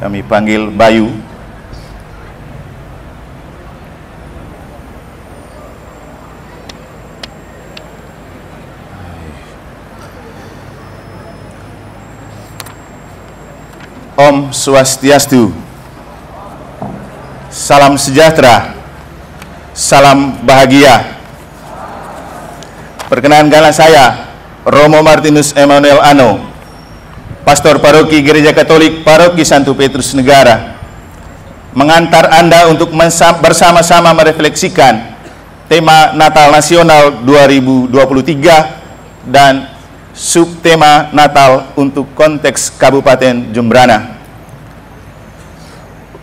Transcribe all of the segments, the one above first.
Kami panggil Bayu. Om Swastiastu. Salam sejahtera. Salam bahagia. Perkenankanlah saya, Romo Martinus Emmanuel Ano, Pastor Paroki Gereja Katolik Paroki Santo Petrus Negara, mengantar Anda untuk bersama-sama merefleksikan tema Natal Nasional 2023 dan subtema Natal untuk konteks Kabupaten Jembrana.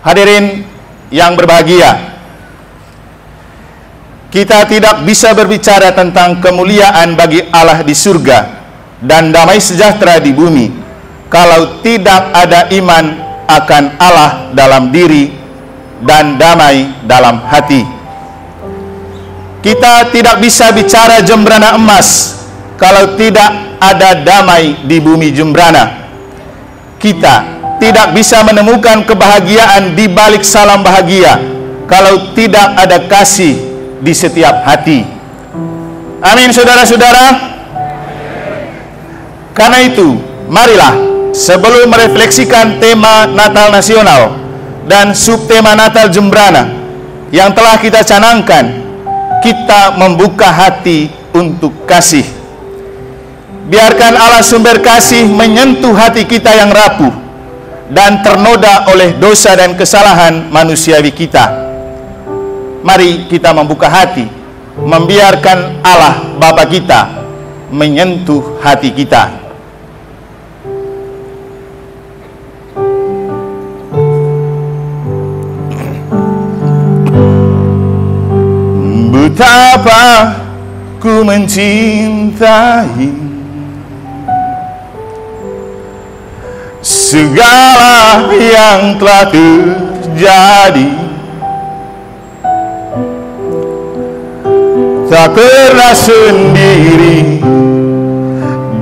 Hadirin yang berbahagia, kita tidak bisa berbicara tentang kemuliaan bagi Allah di surga dan damai sejahtera di bumi kalau tidak ada iman akan Allah dalam diri dan damai dalam hati. Kita tidak bisa bicara Jembrana emas kalau tidak ada damai di bumi Jembrana. Kita tidak bisa menemukan kebahagiaan di balik salam bahagia kalau tidak ada kasih di setiap hati. Amin, saudara-saudara. Karena itu, marilah sebelum merefleksikan tema Natal Nasional dan subtema Natal Jembrana yang telah kita canangkan, kita membuka hati untuk kasih. Biarkan Allah sumber kasih menyentuh hati kita yang rapuh dan ternoda oleh dosa dan kesalahan manusiawi kita. Mari kita membuka hati, membiarkan Allah Bapa kita menyentuh hati kita. Betapa ku mencintai segala yang telah terjadi, tak pernah sendiri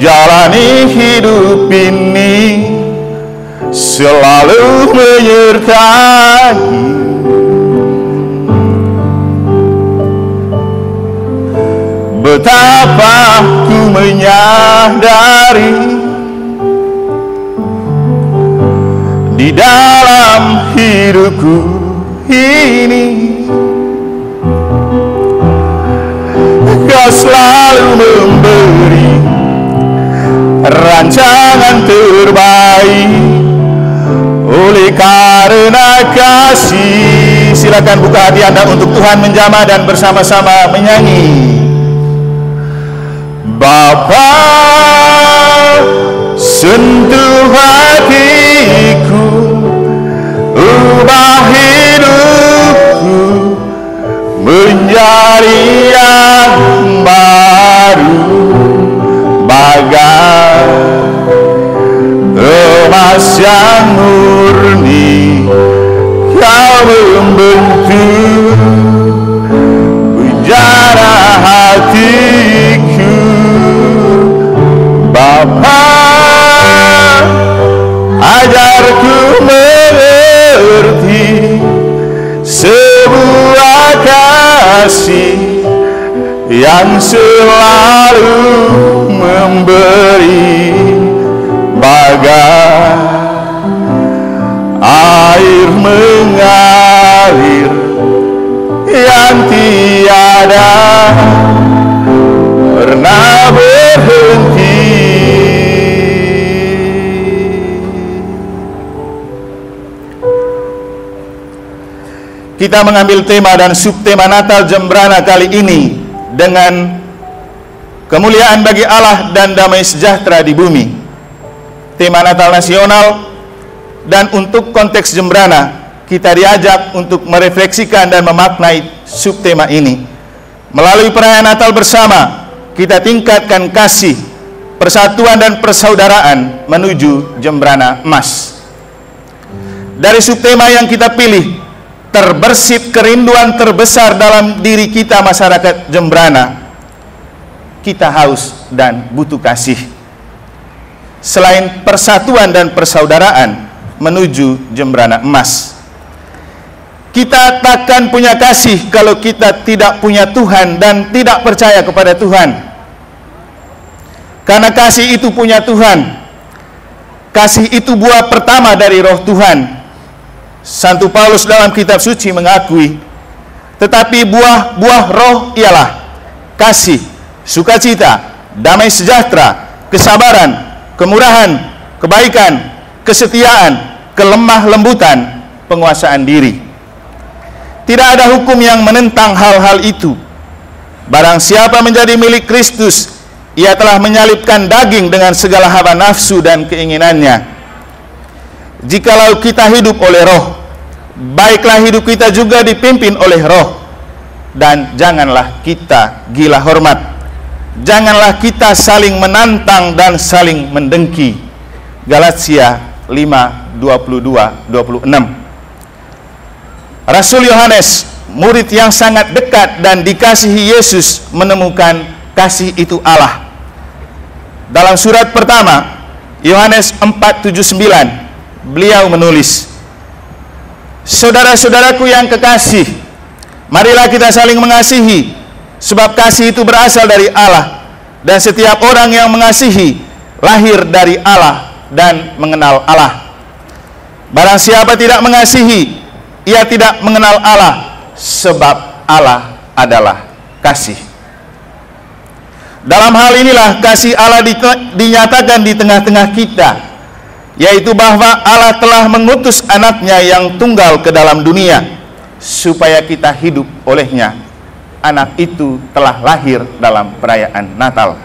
jalani hidup ini, selalu menyertai. Betapa ku menyadari di dalam hidupku ini Kau selalu memberi rancangan terbaik. Oleh karena kasih, silakan buka hati Anda untuk Tuhan menjamah dan bersama-sama menyanyi. Bapa, sentuh hatiku, ubah hidupku menjadi yang baru, bagai emas yang murni. Kau membentuk penjara hatiku. Bapa, ajarku mengerti sebuah kasih yang selalu memberi, bagai air mengalir yang tiada pernah berhenti. Kita mengambil tema dan subtema Natal Jembrana kali ini dengan kemuliaan bagi Allah dan damai sejahtera di bumi. Tema Natal Nasional, dan untuk konteks Jembrana kita diajak untuk merefleksikan dan memaknai subtema ini. Melalui perayaan Natal bersama, kita tingkatkan kasih, persatuan dan persaudaraan menuju Jembrana emas. Dari subtema yang kita pilih, terbersit kerinduan terbesar dalam diri kita masyarakat Jembrana. Kita haus dan butuh kasih. Selain persatuan dan persaudaraan, menuju jembrana emas. Kita takkan punya kasih kalau kita tidak punya Tuhan dan tidak percaya kepada Tuhan. Karena kasih itu punya Tuhan. Kasih itu buah pertama dari roh Tuhan. Santo Paulus dalam kitab suci mengakui, tetapi buah roh ialah kasih, sukacita, damai sejahtera, kesabaran, kemurahan, kebaikan, kesetiaan, kelemah lembutan, penguasaan diri. Tidak ada hukum yang menentang hal-hal itu. Barang siapa menjadi milik Kristus, ia telah menyalibkan daging dengan segala hawa nafsu dan keinginannya. Jikalau kita hidup oleh roh, baiklah hidup kita juga dipimpin oleh roh. Dan janganlah kita gila hormat. Janganlah kita saling menantang dan saling mendengki. Galatia 5:22-26. Rasul Yohanes, murid yang sangat dekat dan dikasihi Yesus, menemukan kasih itu Allah. Dalam surat pertama, Yohanes 4:79, beliau menulis, "Saudara-saudaraku yang kekasih, marilah kita saling mengasihi, sebab kasih itu berasal dari Allah, dan setiap orang yang mengasihi lahir dari Allah dan mengenal Allah. Barang siapa tidak mengasihi, ia tidak mengenal Allah, sebab Allah adalah kasih." Dalam hal inilah kasih Allah dinyatakan di tengah-tengah kita, yaitu bahwa Allah telah mengutus anaknya yang tunggal ke dalam dunia, supaya kita hidup olehnya. Anak itu telah lahir dalam perayaan Natal.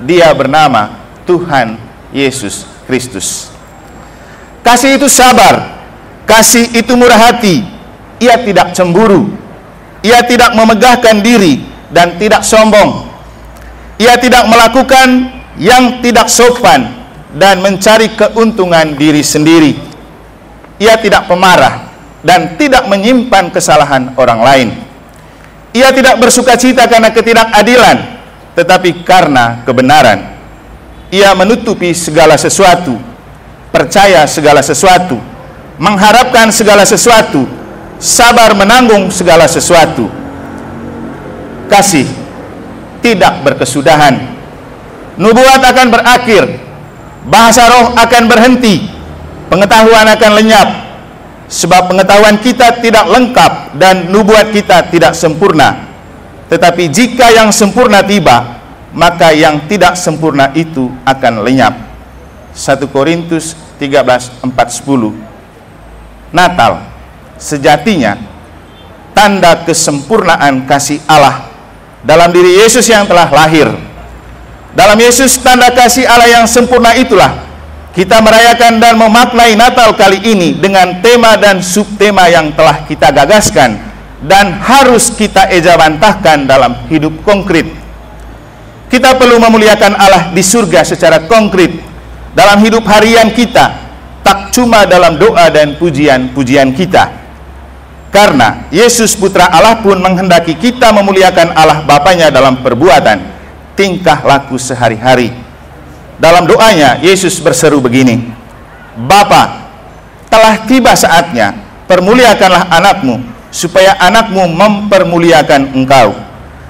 Dia bernama Tuhan Yesus Kristus. Kasih itu sabar. Kasih itu murah hati. Ia tidak cemburu. Ia tidak memegahkan diri dan tidak sombong. Ia tidak melakukan yang tidak sopan dan mencari keuntungan diri sendiri. Ia tidak pemarah dan tidak menyimpan kesalahan orang lain. Ia tidak bersukacita karena ketidakadilan, tetapi karena kebenaran. Ia menutupi segala sesuatu, percaya segala sesuatu, mengharapkan segala sesuatu, sabar menanggung segala sesuatu. Kasih tidak berkesudahan. Nubuat akan berakhir, bahasa roh akan berhenti, pengetahuan akan lenyap, sebab pengetahuan kita tidak lengkap dan nubuat kita tidak sempurna. Tetapi jika yang sempurna tiba, maka yang tidak sempurna itu akan lenyap. 1 Korintus 13:4-10. Natal sejatinya tanda kesempurnaan kasih Allah dalam diri Yesus yang telah lahir. Dalam Yesus, tanda kasih Allah yang sempurna itulah kita merayakan dan memaknai Natal kali ini dengan tema dan subtema yang telah kita gagaskan dan harus kita ejabantahkan dalam hidup konkret. Kita perlu memuliakan Allah di surga secara konkret dalam hidup harian kita, tak cuma dalam doa dan pujian-pujian kita. Karena Yesus Putra Allah pun menghendaki kita memuliakan Allah Bapanya dalam perbuatan, tingkah laku sehari-hari. Dalam doanya, Yesus berseru begini, "Bapa, telah tiba saatnya, permuliakanlah anakmu, supaya anakmu mempermuliakan engkau.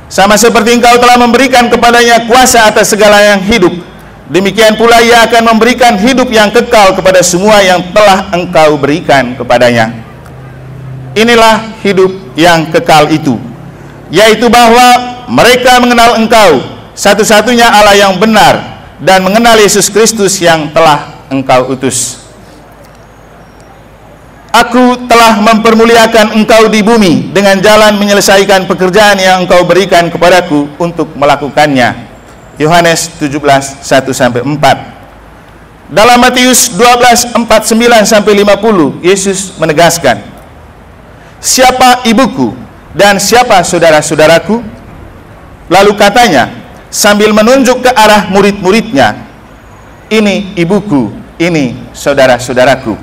Sama seperti engkau telah memberikan kepadanya kuasa atas segala yang hidup, demikian pula ia akan memberikan hidup yang kekal kepada semua yang telah engkau berikan kepadanya." Inilah hidup yang kekal itu, yaitu bahwa mereka mengenal engkau, satu-satunya Allah yang benar, dan mengenal Yesus Kristus yang telah engkau utus. Aku telah mempermuliakan engkau di bumi dengan jalan menyelesaikan pekerjaan yang engkau berikan kepadaku untuk melakukannya. Yohanes 17:1-4. Dalam Matius 12:49-50, Yesus menegaskan, "Siapa ibuku dan siapa saudara-saudaraku?" Lalu katanya, sambil menunjuk ke arah murid-muridnya, "Ini ibuku, ini saudara-saudaraku.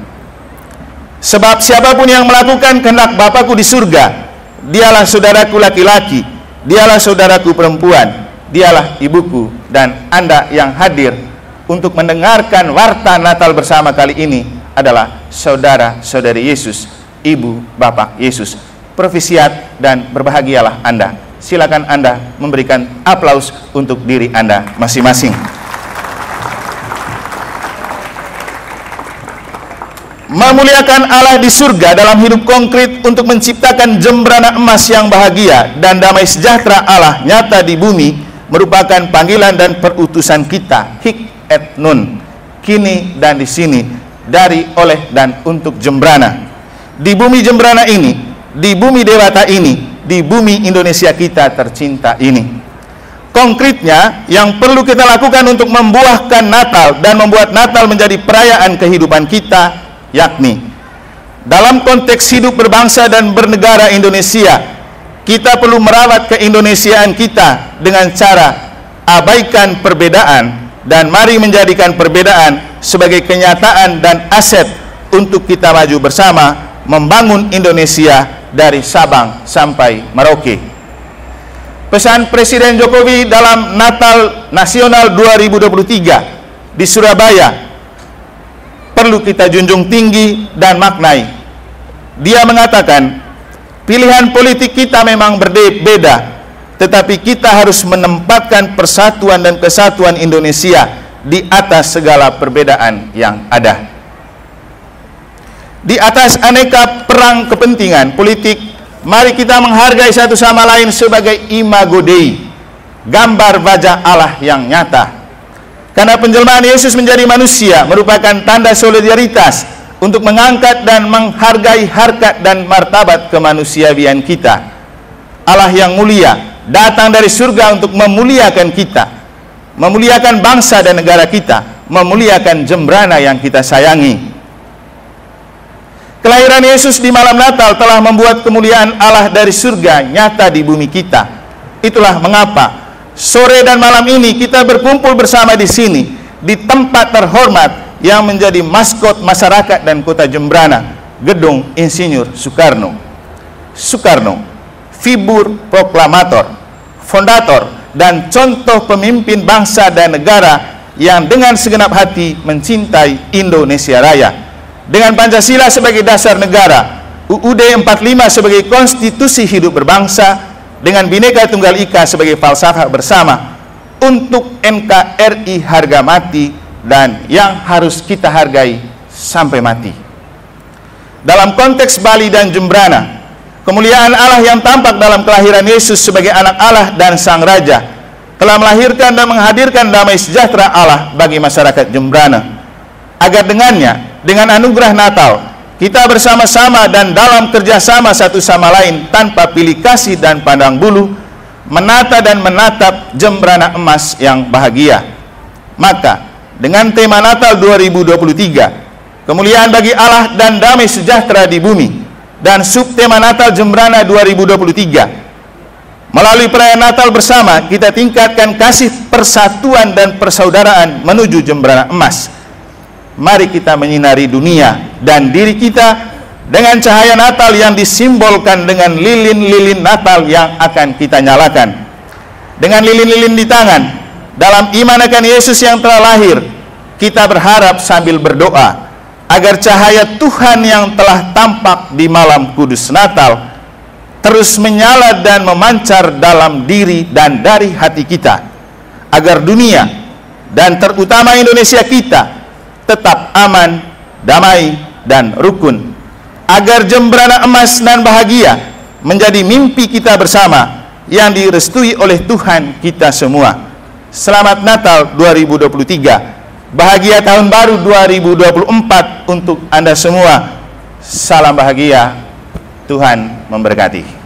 Sebab siapapun yang melakukan kehendak Bapakku di surga, dialah saudaraku laki-laki, dialah saudaraku perempuan, dialah ibuku." Dan Anda yang hadir untuk mendengarkan warta Natal bersama kali ini adalah saudara-saudari Yesus, ibu bapak Yesus. Profisiat dan berbahagialah Anda. Silakan Anda memberikan aplaus untuk diri Anda masing-masing. Memuliakan Allah di surga dalam hidup konkret untuk menciptakan jembrana emas yang bahagia dan damai sejahtera Allah nyata di bumi merupakan panggilan dan perutusan kita, hic et nun, kini dan di sini, dari, oleh, dan untuk Jembrana. Di bumi Jembrana ini, di bumi Dewata ini, di bumi Indonesia kita tercinta ini. Konkretnya, yang perlu kita lakukan untuk membuahkan Natal dan membuat Natal menjadi perayaan kehidupan kita, yakni dalam konteks hidup berbangsa dan bernegara Indonesia, kita perlu merawat keindonesiaan kita dengan cara abaikan perbedaan dan mari menjadikan perbedaan sebagai kenyataan dan aset untuk kita maju bersama membangun Indonesia dari Sabang sampai Merauke. Pesan Presiden Jokowi dalam Natal Nasional 2023 di Surabaya perlu kita junjung tinggi dan maknai. Dia mengatakan, pilihan politik kita memang berbeda, tetapi kita harus menempatkan persatuan dan kesatuan Indonesia di atas segala perbedaan yang ada. Di atas aneka perang kepentingan politik, mari kita menghargai satu sama lain sebagai imago Dei, gambar wajah Allah yang nyata. Karena penjelmaan Yesus menjadi manusia merupakan tanda solidaritas untuk mengangkat dan menghargai harkat dan martabat kemanusiaan kita. Allah yang mulia datang dari surga untuk memuliakan kita, memuliakan bangsa dan negara kita, memuliakan Jembrana yang kita sayangi. Kelahiran Yesus di malam Natal telah membuat kemuliaan Allah dari surga nyata di bumi kita. Itulah mengapa sore dan malam ini kita berkumpul bersama di sini, di tempat terhormat yang menjadi maskot masyarakat dan kota Jembrana, Gedung Insinyur Soekarno. Soekarno, figur proklamator, fondator, dan contoh pemimpin bangsa dan negara yang dengan segenap hati mencintai Indonesia Raya. Dengan Pancasila sebagai dasar negara, UUD 45 sebagai konstitusi hidup berbangsa, dengan Bhinneka Tunggal Ika sebagai falsafah bersama, untuk NKRI harga mati dan yang harus kita hargai sampai mati. Dalam konteks Bali dan Jembrana, kemuliaan Allah yang tampak dalam kelahiran Yesus sebagai anak Allah dan Sang Raja telah melahirkan dan menghadirkan damai sejahtera Allah bagi masyarakat Jembrana, agar dengannya, dengan anugerah Natal, kita bersama-sama dan dalam kerjasama satu sama lain tanpa pilih kasih dan pandang bulu, menata dan menatap Jembrana emas yang bahagia. Maka, dengan tema Natal 2023, kemuliaan bagi Allah dan damai sejahtera di bumi, dan subtema Natal Jembrana 2023, melalui perayaan Natal bersama, kita tingkatkan kasih persatuan dan persaudaraan menuju Jembrana emas. Mari kita menyinari dunia dan diri kita dengan cahaya Natal yang disimbolkan dengan lilin-lilin Natal yang akan kita nyalakan. Dengan lilin-lilin di tangan, dalam iman akan Yesus yang telah lahir, kita berharap sambil berdoa agar cahaya Tuhan yang telah tampak di malam kudus Natal terus menyala dan memancar dalam diri dan dari hati kita, agar dunia dan terutama Indonesia kita tetap aman, damai, dan rukun, agar Jembrana emas dan bahagia menjadi mimpi kita bersama yang direstui oleh Tuhan kita semua. Selamat Natal 2023, bahagia tahun baru 2024 untuk Anda semua. Salam bahagia, Tuhan memberkati.